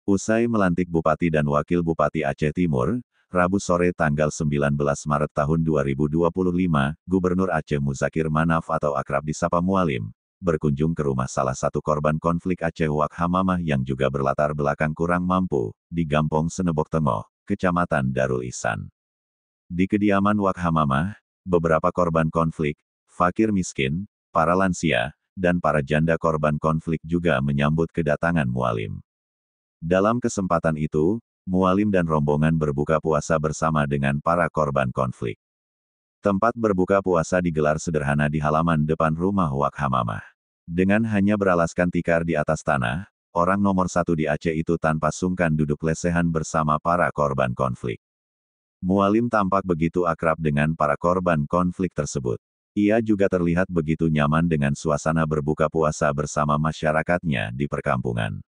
Usai melantik Bupati dan Wakil Bupati Aceh Timur, Rabu sore tanggal 19 Maret tahun 2025, Gubernur Aceh Muzakir Manaf atau akrab disapa Mualim, berkunjung ke rumah salah satu korban konflik Aceh Wak Hamamah yang juga berlatar belakang kurang mampu, di Gampong Senebok Tengoh, Kecamatan Darul Ihsan. Di kediaman Wak Hamamah, beberapa korban konflik, fakir miskin, para lansia, dan para janda korban konflik juga menyambut kedatangan Mualim. Dalam kesempatan itu, Mualim dan rombongan berbuka puasa bersama dengan para korban konflik. Tempat berbuka puasa digelar sederhana di halaman depan rumah Wak Hamamah. Dengan hanya beralaskan tikar di atas tanah, orang nomor satu di Aceh itu tanpa sungkan duduk lesehan bersama para korban konflik. Mualim tampak begitu akrab dengan para korban konflik tersebut. Ia juga terlihat begitu nyaman dengan suasana berbuka puasa bersama masyarakatnya di perkampungan.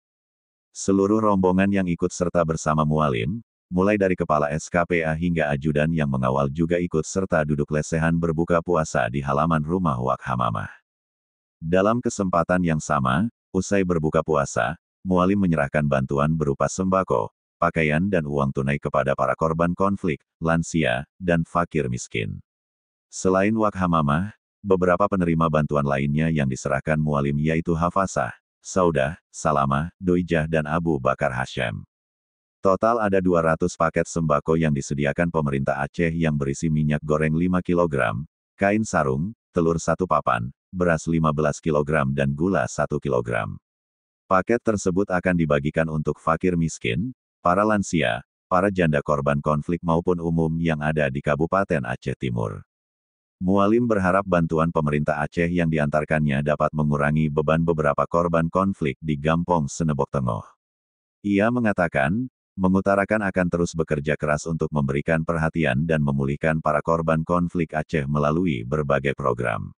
Seluruh rombongan yang ikut serta bersama Mualim, mulai dari kepala SKPA hingga ajudan yang mengawal juga ikut serta duduk lesehan berbuka puasa di halaman rumah Wak Hamamah. Dalam kesempatan yang sama, usai berbuka puasa, Mualim menyerahkan bantuan berupa sembako, pakaian dan uang tunai kepada para korban konflik, lansia, dan fakir miskin. Selain Wak Hamamah, beberapa penerima bantuan lainnya yang diserahkan Mualim yaitu Hafasah, Saudah, Salamah, Doijah dan Abu Bakar Hasyam. Total ada 200 paket sembako yang disediakan pemerintah Aceh yang berisi minyak goreng 5 kg, kain sarung, telur 1 papan, beras 15 kg dan gula 1 kg. Paket tersebut akan dibagikan untuk fakir miskin, para lansia, para janda korban konflik maupun umum yang ada di Kabupaten Aceh Timur. Mualim berharap bantuan pemerintah Aceh yang diantarkannya dapat mengurangi beban beberapa korban konflik di Gampong Senebok Tengoh. Ia mengatakan, mengutarakan akan terus bekerja keras untuk memberikan perhatian dan memulihkan para korban konflik Aceh melalui berbagai program.